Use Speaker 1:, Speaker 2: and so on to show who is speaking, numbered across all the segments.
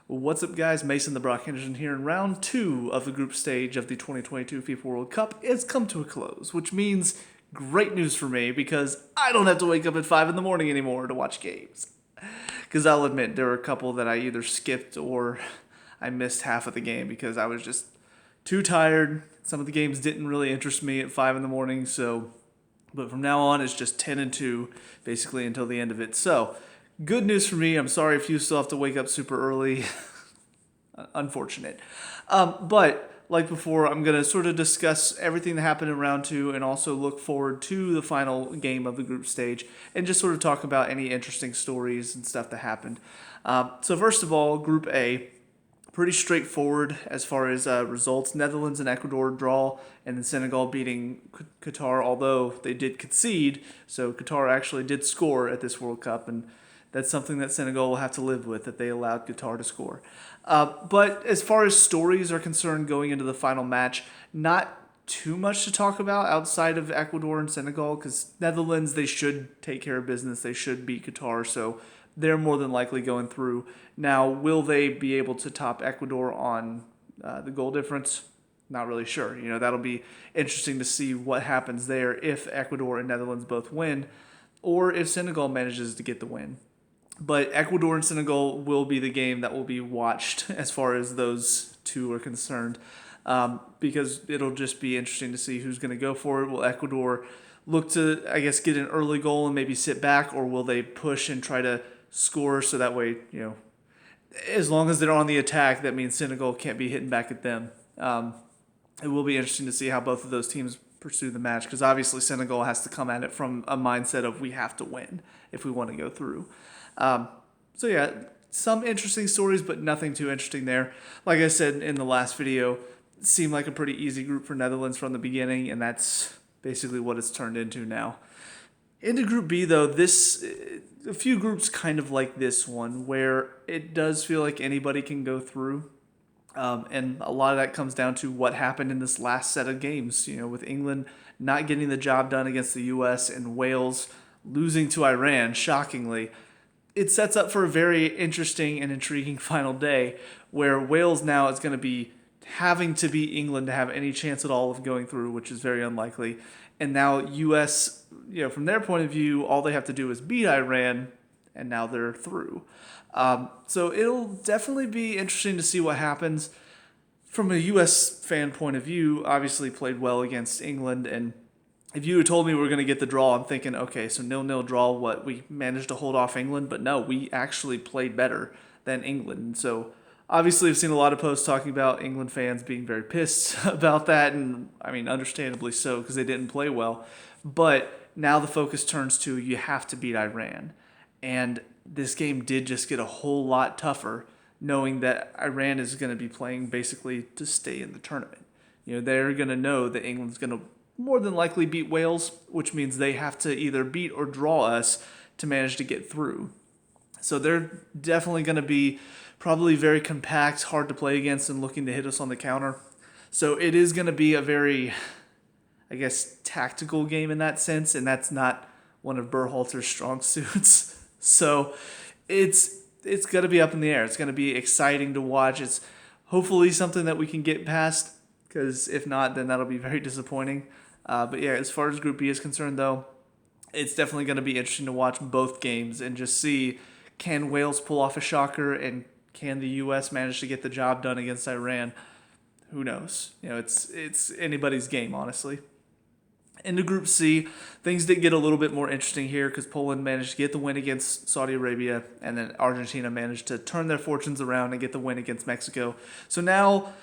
Speaker 1: What's up, guys? Mason the Brock Henderson here, and round two of the group stage of the 2022 FIFA World Cup has come to a close, which means great news for me because I don't have to wake up at 5 in the morning anymore to watch games. Because I'll admit, there were a couple that I either skipped or I missed half of the game because I was just too tired. Some of the games didn't really interest me at 5 in the morning, but from now on, it's just 10 and 2, basically, until the end of it. So, good news for me. I'm sorry if you still have to wake up super early. Unfortunate. But, like before, I'm going to sort of discuss everything that happened in round two and also look forward to the final game of the group stage and just sort of talk about any interesting stories and stuff that happened. So, first of all, Group A. Pretty straightforward as far as results. Netherlands and Ecuador draw, and then Senegal beating Qatar, although they did concede. So Qatar actually did score at this World Cup, and that's something that Senegal will have to live with, that they allowed Qatar to score. But as far as stories are concerned going into the final match, not too much to talk about outside of Ecuador and Senegal, because Netherlands, they should take care of business. They should beat Qatar, so they're more than likely going through. Now, will they be able to top Ecuador on the goal difference? Not really sure. That'll be interesting to see what happens there if Ecuador and Netherlands both win, or if Senegal manages to get the win. But Ecuador and Senegal will be the game that will be watched as far as those two are concerned, because it'll just be interesting to see who's going to go for it. Will Ecuador look to, I guess, get an early goal and maybe sit back, or will they push and try to score so that way, as long as they're on the attack, that means Senegal can't be hitting back at them. It will be interesting to see how both of those teams pursue the match, because obviously Senegal has to come at it from a mindset of we have to win if we want to go through. So yeah, some interesting stories, but nothing too interesting there. Like I said in the last video, it seemed like a pretty easy group for Netherlands from the beginning, and that's basically what it's turned into now. Into Group B, though, a few groups kind of like this one, where it does feel like anybody can go through. And a lot of that comes down to what happened in this last set of games, with England not getting the job done against the U.S. and Wales losing to Iran, shockingly. It sets up for a very interesting and intriguing final day where Wales now is going to be having to beat England to have any chance at all of going through, which is very unlikely. And now U.S., from their point of view, all they have to do is beat Iran, and now they're through. So it'll definitely be interesting to see what happens. From a U.S. fan point of view, obviously played well against England, and if you had told me we were going to get the draw, I'm thinking, okay, so 0-0 draw, we managed to hold off England, but no, we actually played better than England. And so obviously I've seen a lot of posts talking about England fans being very pissed about that, and I mean, understandably so, because they didn't play well. But now the focus turns to you have to beat Iran. And this game did just get a whole lot tougher, knowing that Iran is going to be playing basically to stay in the tournament. They're going to know that England's going to more than likely beat Wales, which means they have to either beat or draw us to manage to get through. So they're definitely going to be probably very compact, hard to play against, and looking to hit us on the counter. So it is going to be a very, I guess, tactical game in that sense, and that's not one of Berhalter's strong suits. So it's going to be up in the air. It's going to be exciting to watch. It's hopefully something that we can get past, because if not, then that'll be very disappointing. But yeah, as far as Group B is concerned, though, it's definitely going to be interesting to watch both games and just see, can Wales pull off a shocker, and can the U.S. manage to get the job done against Iran? Who knows? It's anybody's game, honestly. Into Group C, things did get a little bit more interesting here because Poland managed to get the win against Saudi Arabia, and then Argentina managed to turn their fortunes around and get the win against Mexico. So now,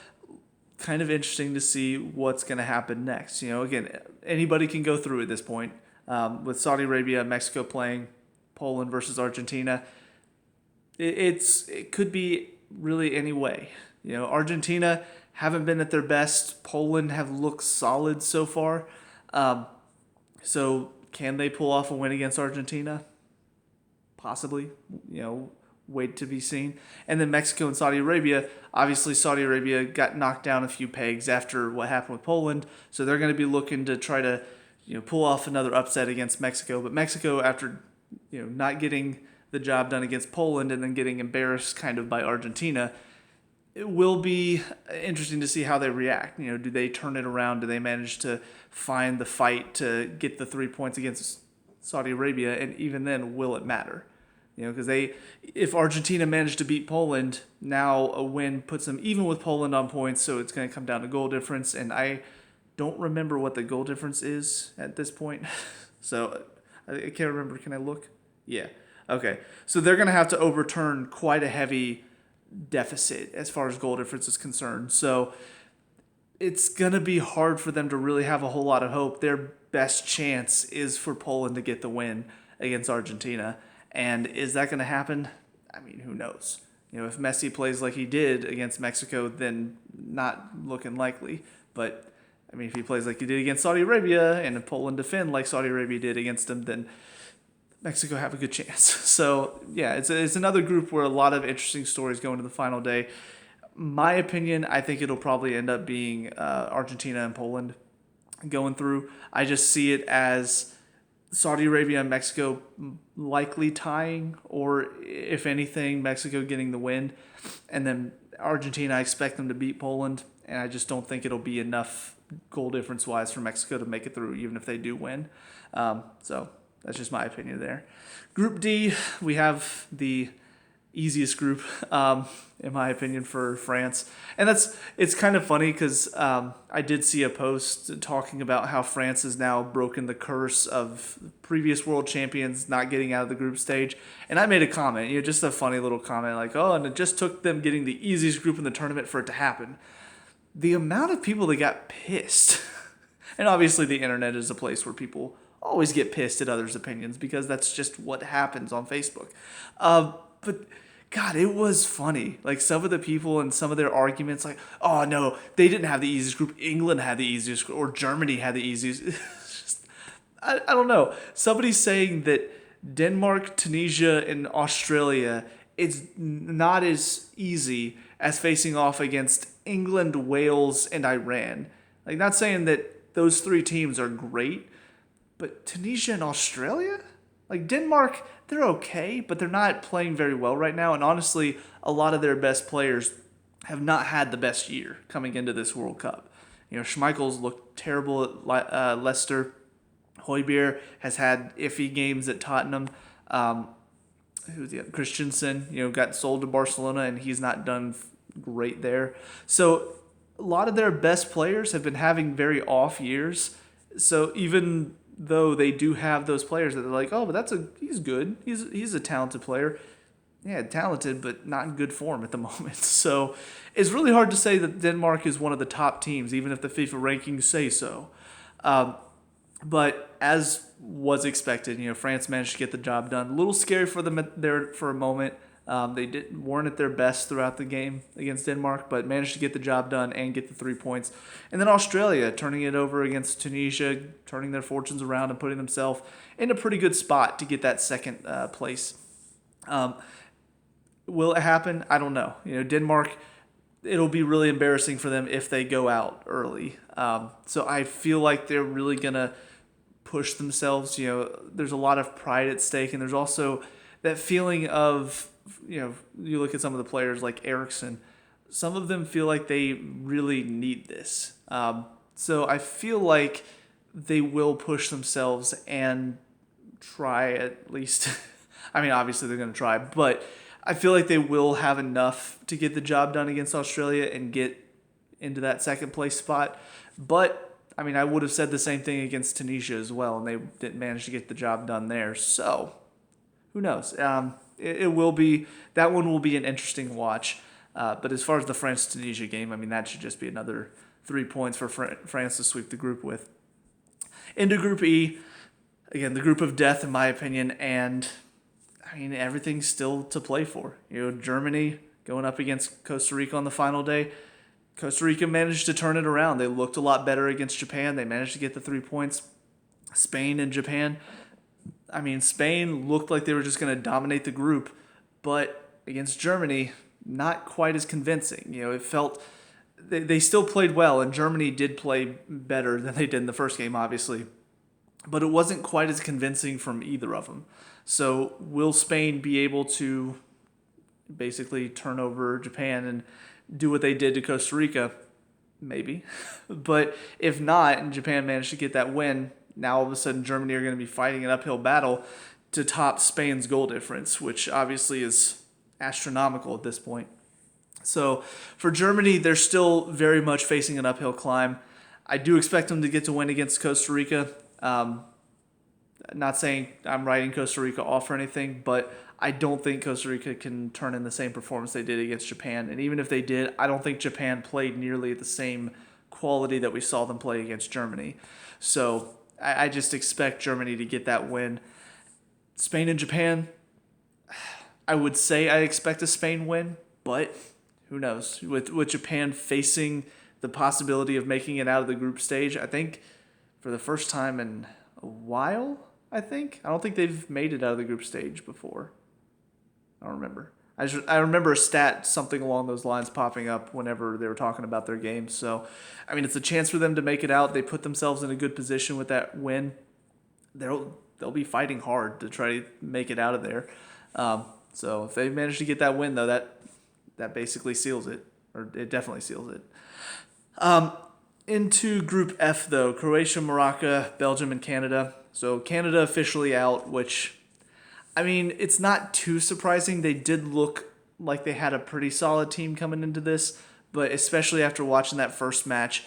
Speaker 1: kind of interesting to see what's going to happen next. Again, anybody can go through at this point. With Saudi Arabia, Mexico playing Poland versus Argentina, it could be really any way. Argentina haven't been at their best. Poland have looked solid so far. So can they pull off a win against Argentina? Possibly. Wait to be seen. And then Mexico and Saudi Arabia. Obviously, Saudi Arabia got knocked down a few pegs after what happened with Poland, so they're going to be looking to try to pull off another upset against Mexico. But Mexico, after not getting the job done against Poland and then getting embarrassed kind of by Argentina. It will be interesting to see how they react. Do they turn it around? Do they manage to find the fight to get the 3 points against Saudi Arabia? And even then, will it matter? Because if Argentina managed to beat Poland, now a win puts them even with Poland on points, so it's going to come down to goal difference. And I don't remember what the goal difference is at this point. So I can't remember. Can I look? Yeah. Okay. So they're going to have to overturn quite a heavy deficit as far as goal difference is concerned. So it's going to be hard for them to really have a whole lot of hope. Their best chance is for Poland to get the win against Argentina. And is that going to happen? I mean, who knows? If Messi plays like he did against Mexico, then not looking likely. But, I mean, if he plays like he did against Saudi Arabia and if Poland defend like Saudi Arabia did against them, then Mexico have a good chance. So, yeah, it's another group where a lot of interesting stories go into the final day. My opinion, I think it'll probably end up being Argentina and Poland going through. I just see it as Saudi Arabia and Mexico likely tying, or if anything, Mexico getting the win. And then Argentina, I expect them to beat Poland, and I just don't think it'll be enough goal difference-wise for Mexico to make it through, even if they do win. So that's just my opinion there. Group D, we have the easiest group, in my opinion, for France. And it's kind of funny because I did see a post talking about how France has now broken the curse of previous world champions not getting out of the group stage. And I made a comment, just a funny little comment like, oh, and it just took them getting the easiest group in the tournament for it to happen. The amount of people that got pissed, and obviously the internet is a place where people always get pissed at others' opinions because that's just what happens on Facebook. But God, it was funny. Like some of the people and some of their arguments, like, oh no, they didn't have the easiest group. England had the easiest group, or Germany had the easiest. Just, I don't know. Somebody's saying that Denmark, Tunisia, and Australia is not as easy as facing off against England, Wales, and Iran. Like, not saying that those three teams are great, but Tunisia and Australia? Like, Denmark, they're okay, but they're not playing very well right now. And honestly, a lot of their best players have not had the best year coming into this World Cup. Schmeichel's looked terrible at Leicester. Højbjerg has had iffy games at Tottenham. Who's the other? Christensen, got sold to Barcelona, and he's not done great there. So a lot of their best players have been having very off years. So even though they do have those players that they're like, oh, but he's good. He's a talented player. Yeah, talented, but not in good form at the moment. So it's really hard to say that Denmark is one of the top teams, even if the FIFA rankings say so. But as was expected, France managed to get the job done. A little scary for them there for a moment. They weren't at their best throughout the game against Denmark, but managed to get the job done and get the 3 points. And then Australia turning it over against Tunisia, turning their fortunes around and putting themselves in a pretty good spot to get that second place. Will it happen? I don't know. Denmark, it'll be really embarrassing for them if they go out early. So I feel like they're really going to push themselves. There's a lot of pride at stake, and there's also that feeling of, you look at some of the players like Eriksson, some of them feel like they really need this. So I feel like they will push themselves and try at least. I mean, obviously they're going to try, but I feel like they will have enough to get the job done against Australia and get into that second place spot. But, I mean, I would have said the same thing against Tunisia as well, and they didn't manage to get the job done there. So, who knows? It will be, that one will be an interesting watch. But as far as the France-Tunisia game, I mean, that should just be another 3 points for France to sweep the group with. Into Group E, again, the group of death, in my opinion, and I mean, everything's still to play for. Germany going up against Costa Rica on the final day. Costa Rica managed to turn it around. They looked a lot better against Japan. They managed to get the 3 points. Spain and Japan. I mean, Spain looked like they were just going to dominate the group, but against Germany, not quite as convincing. It felt they still played well, and Germany did play better than they did in the first game, obviously, but it wasn't quite as convincing from either of them. So will Spain be able to basically turn over Japan and do what they did to Costa Rica? Maybe. But if not, and Japan managed to get that win, now all of a sudden Germany are going to be fighting an uphill battle to top Spain's goal difference, which obviously is astronomical at this point. So for Germany, they're still very much facing an uphill climb. I do expect them to get to win against Costa Rica. Not saying I'm writing Costa Rica off or anything, but I don't think Costa Rica can turn in the same performance they did against Japan. And even if they did, I don't think Japan played nearly at the same quality that we saw them play against Germany. So I just expect Germany to get that win. Spain and Japan, I would say I expect a Spain win, but who knows? With Japan facing the possibility of making it out of the group stage, I think for the first time in a while, I don't think they've made it out of the group stage before. I don't remember. I remember a stat, something along those lines, popping up whenever they were talking about their game. So, I mean, it's a chance for them to make it out. They put themselves in a good position with that win. They'll be fighting hard to try to make it out of there. So if they manage to get that win, though, that basically seals it, or it definitely seals it. Into Group F, though, Croatia, Morocco, Belgium, and Canada. So Canada officially out, which, I mean, it's not too surprising. They did look like they had a pretty solid team coming into this, but especially after watching that first match,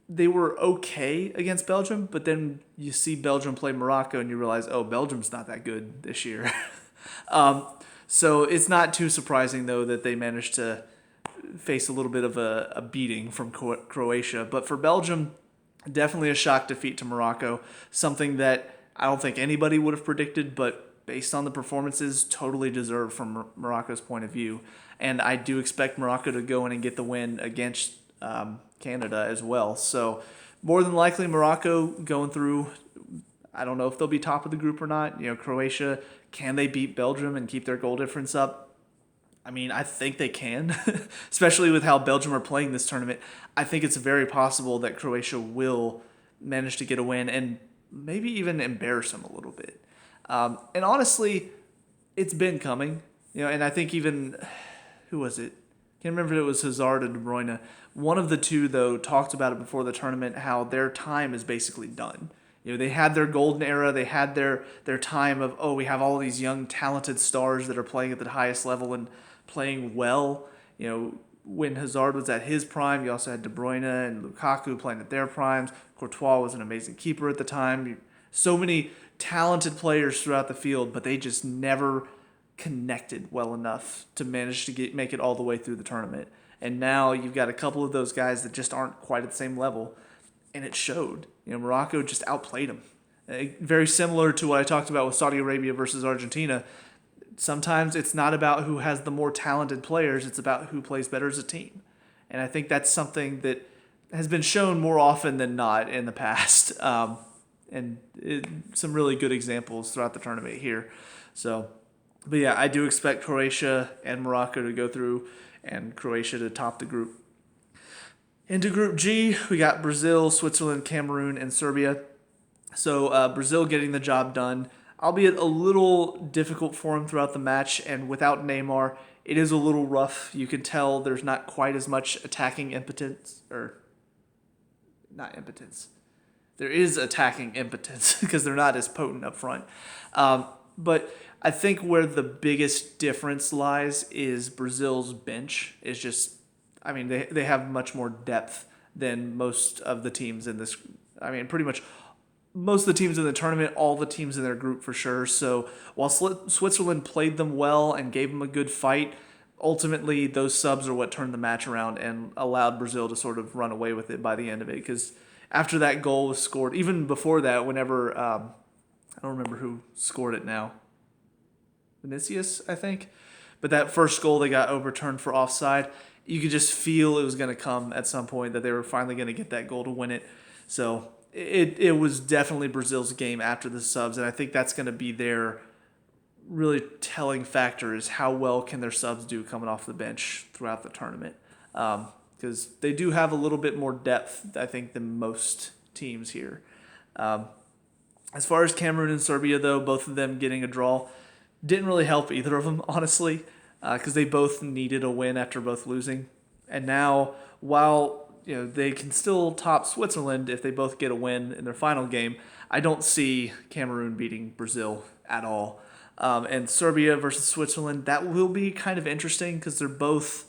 Speaker 1: they were okay against Belgium, but then you see Belgium play Morocco and you realize, oh, Belgium's not that good this year. So it's not too surprising, though, that they managed to face a little bit of a beating from Croatia. But for Belgium, definitely a shock defeat to Morocco, something that I don't think anybody would have predicted, but based on the performances, totally deserved from Morocco's point of view. And I do expect Morocco to go in and get the win against Canada as well. So more than likely, Morocco going through. I don't know if they'll be top of the group or not. Croatia, can they beat Belgium and keep their goal difference up? I mean, I think they can, especially with how Belgium are playing this tournament. I think it's very possible that Croatia will manage to get a win and maybe even embarrass them a little bit. And honestly, it's been coming. And I think even, who was it? Can't remember if it was Hazard or De Bruyne. One of the two, though, talked about it before the tournament, how their time is basically done. They had their golden era. They had their time of, we have all these young, talented stars that are playing at the highest level and playing well. When Hazard was at his prime, you also had De Bruyne and Lukaku playing at their primes. Courtois was an amazing keeper at the time. So many talented players throughout the field, but they just never connected well enough to manage to make it all the way through the tournament. And now you've got a couple of those guys that just aren't quite at the same level, and it showed. Morocco just outplayed them. Very similar to what I talked about with Saudi Arabia versus Argentina. Sometimes it's not about who has the more talented players, it's about who plays better as a team. And I think that's something that has been shown more often than not in the past. Some really good examples throughout the tournament here. But yeah, I do expect Croatia and Morocco to go through and Croatia to top the group. Into Group G, we got Brazil, Switzerland, Cameroon, and Serbia. So Brazil getting the job done, albeit a little difficult for him throughout the match, and without Neymar, it is a little rough. You can tell there's not quite as much attacking impotence, or not impotence. There is attacking impotence because they're not as potent up front. But I think where the biggest difference lies is Brazil's bench is just, they have much more depth than most of the teams in this. Pretty much most of the teams in the tournament, all the teams in their group for sure. So while Switzerland played them well and gave them a good fight, ultimately those subs are what turned the match around and allowed Brazil to sort of run away with it by the end of it. Because after that goal was scored, even before that, whenever, I don't remember who scored it now. Vinicius, I think. But that first goal they got overturned for offside. You could just feel it was going to come at some point, that they were finally going to get that goal to win it. So it was definitely Brazil's game after the subs, and I think that's going to be their really telling factor is how well can their subs do coming off the bench throughout the tournament. Because they do have a little bit more depth, I think, than most teams here. As far as Cameroon and Serbia, though, both of them getting a draw didn't really help either of them, honestly, because they both needed a win after both losing. And now, while they can still top Switzerland if they both get a win in their final game, I don't see Cameroon beating Brazil at all. And Serbia versus Switzerland, that will be kind of interesting because they're both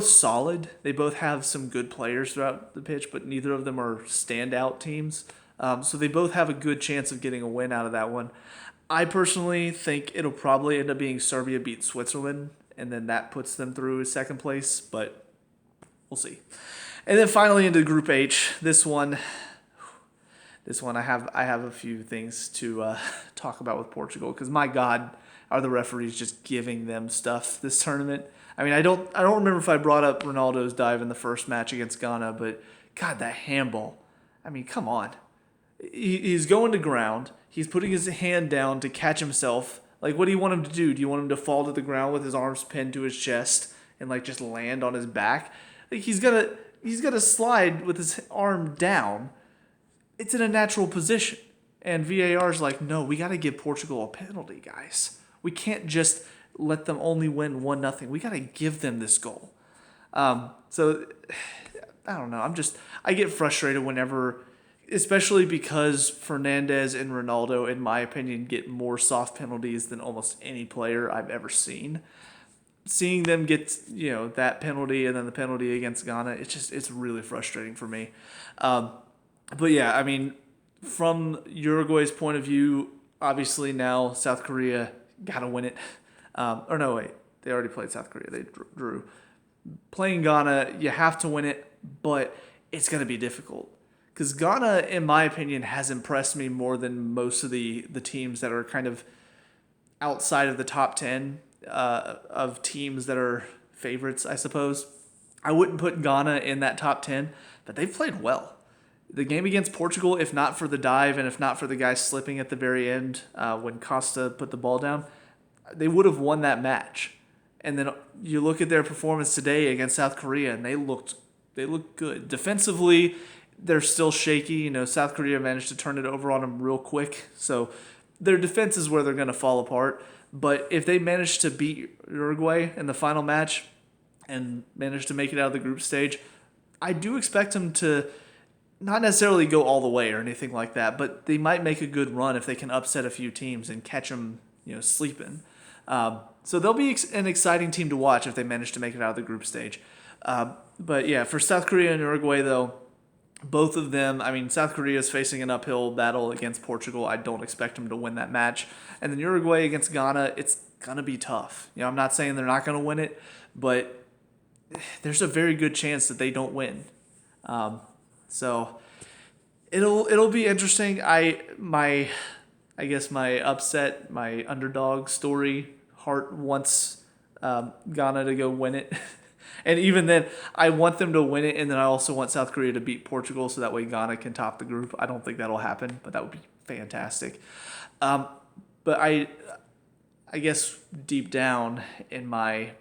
Speaker 1: solid. They both have some good players throughout the pitch, but neither of them are standout teams. So they both have a good chance of getting a win out of that one. I personally think it'll probably end up being Serbia beat Switzerland, and then that puts them through second place, but we'll see. And then finally into Group H, this one I have a few things to talk about with Portugal because my God, are the referees just giving them stuff this tournament? I mean, I don't remember if I brought up Ronaldo's dive in the first match against Ghana, but God, that handball. I mean, come on. He's going to ground. He's putting his hand down to catch himself. Like, what do you want him to do? Do you want him to fall to the ground with his arms pinned to his chest and like just land on his back? Like he's gotta slide with his arm down. It's in a natural position. And VAR's like, no, we got to give Portugal a penalty, guys. We can't just let them only win 1-0. We got to give them this goal. So I don't know. I get frustrated whenever, especially because Fernandez and Ronaldo, in my opinion, get more soft penalties than almost any player I've ever seen. Seeing them get that penalty and then the penalty against Ghana, it's really frustrating for me. But yeah, I mean, from Uruguay's point of view, obviously now South Korea gotta win it. Or no, wait, they already played South Korea. They drew. Playing Ghana, you have to win it, but it's gonna be difficult. Because Ghana, in my opinion, has impressed me more than most of the teams that are kind of outside of the top 10 of teams that are favorites, I suppose. I wouldn't put Ghana in that top 10, but they've played well. The game against Portugal, if not for the dive and if not for the guy slipping at the very end when Costa put the ball down, they would have won that match. And then you look at their performance today against South Korea, and they looked good. Defensively, they're still shaky. South Korea managed to turn it over on them real quick. So their defense is where they're going to fall apart. But if they manage to beat Uruguay in the final match and manage to make it out of the group stage, I do expect them to not necessarily go all the way or anything like that, but they might make a good run if they can upset a few teams and catch them, sleeping. So they'll be an exciting team to watch if they manage to make it out of the group stage. But yeah, for South Korea and Uruguay, though, both of them, I mean, South Korea is facing an uphill battle against Portugal. I don't expect them to win that match. And then Uruguay against Ghana, it's going to be tough. I'm not saying they're not going to win it, but there's a very good chance that they don't win. So it'll be interesting. I guess my upset, my underdog story heart wants Ghana to go win it. And even then, I want them to win it, and then I also want South Korea to beat Portugal so that way Ghana can top the group. I don't think that'll happen, but that would be fantastic. But I guess deep down in my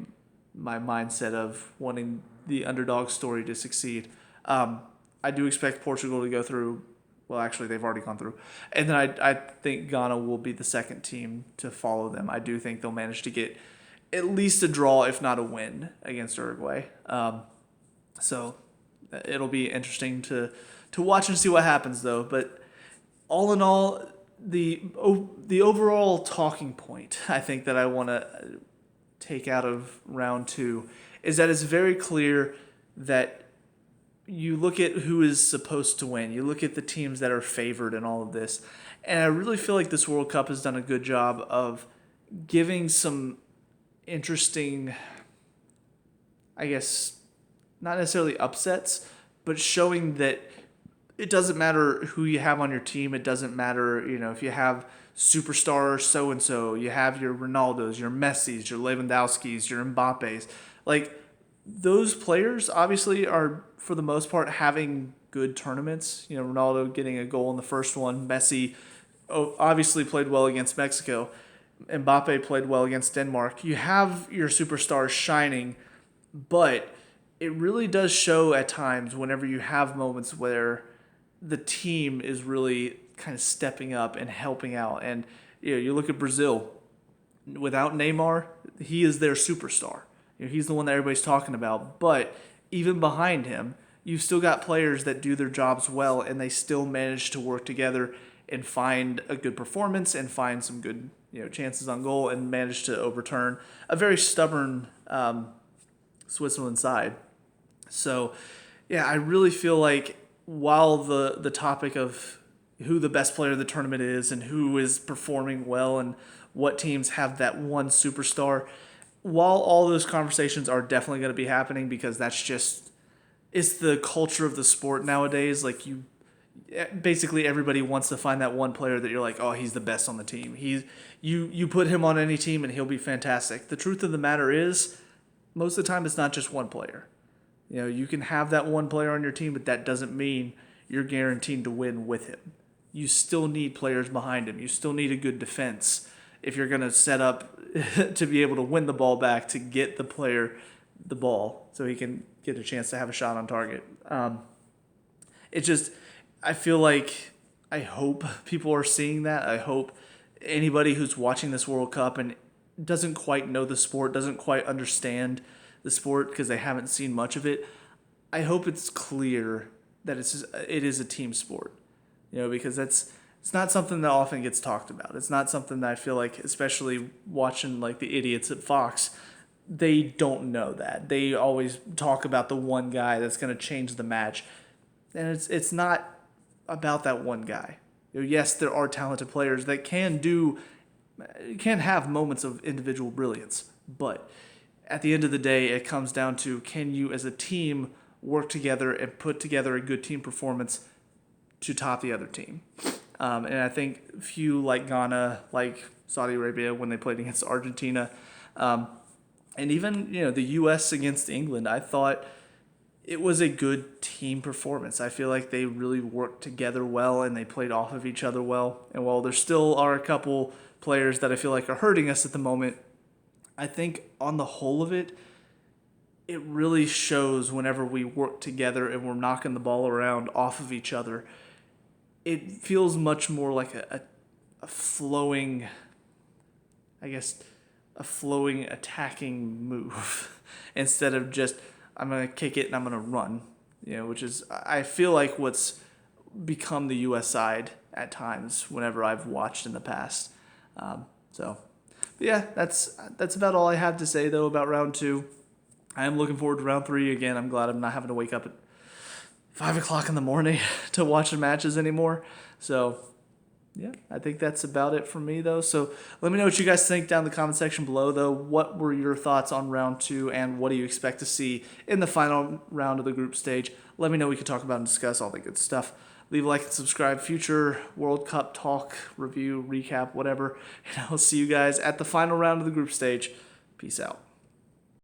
Speaker 1: mindset of wanting the underdog story to succeed, I do expect Portugal to go through. Well, actually, they've already gone through. And then I think Ghana will be the second team to follow them. I do think they'll manage to get at least a draw, if not a win, against Uruguay. So it'll be interesting to watch and see what happens, though. But all in all, the overall talking point, I think, that I want to take out of round 2 is that it's very clear that you look at who is supposed to win. You look at the teams that are favored in all of this. And I really feel like this World Cup has done a good job of giving some interesting, I guess, not necessarily upsets, but showing that it doesn't matter who you have on your team. It doesn't matter, if you have superstar so-and-so, you have your Ronaldos, your Messis, your Lewandowskis, your Mbappes. Like, those players obviously are, for the most part, having good tournaments. Ronaldo getting a goal in the first one. Messi obviously played well against Mexico. Mbappe played well against Denmark. You have your superstars shining, but it really does show at times whenever you have moments where the team is really kind of stepping up and helping out. And you look at Brazil. Without Neymar, he is their superstar. He's the one that everybody's talking about. But even behind him, you've still got players that do their jobs well, and they still manage to work together and find a good performance and find some good chances on goal and manage to overturn a very stubborn Switzerland side. So, yeah, I really feel like while the topic of who the best player of the tournament is and who is performing well and what teams have that one superstar, while all those conversations are definitely going to be happening because it's the culture of the sport nowadays. Like basically everybody wants to find that one player that you're like, oh, he's the best on the team. You put him on any team and he'll be fantastic. The truth of the matter is, most of the time it's not just one player. You can have that one player on your team, but that doesn't mean you're guaranteed to win with him. You still need players behind him. You still need a good defense if you're going to set up to be able to win the ball back, to get the player the ball so he can get a chance to have a shot on target. I feel like, I hope people are seeing that. I hope anybody who's watching this World Cup and doesn't quite know the sport, doesn't quite understand the sport because they haven't seen much of it, I hope it's clear that it is a team sport. Because it's not something that often gets talked about. It's not something that I feel like, especially watching like the idiots at Fox, they don't know that. They always talk about the one guy that's going to change the match. And it's not about that one guy. Yes, there are talented players that can have moments of individual brilliance, but at the end of the day, it comes down to, can you as a team work together and put together a good team performance to top the other team? And I think few like Ghana, like Saudi Arabia when they played against Argentina, and even the U.S. against England, I thought it was a good team performance. I feel like they really worked together well and they played off of each other well. And while there still are a couple players that I feel like are hurting us at the moment, I think on the whole of it, it really shows whenever we work together and we're knocking the ball around off of each other. It feels much more like a flowing, a flowing attacking move instead of just, I'm going to kick it and I'm going to run, which is, I feel like what's become the U.S. side at times whenever I've watched in the past. But yeah, that's about all I have to say, though, about round 2. I am looking forward to round 3 again. I'm glad I'm not having to wake up at 5 o'clock in the morning to watch the matches anymore. So, yeah, I think that's about it for me, though. So let me know what you guys think down in the comment section below, though. What were your thoughts on round 2, and what do you expect to see in the final round of the group stage? Let me know. We can talk about and discuss all the good stuff. Leave a like and subscribe. Future World Cup talk, review, recap, whatever. And I'll see you guys at the final round of the group stage. Peace out.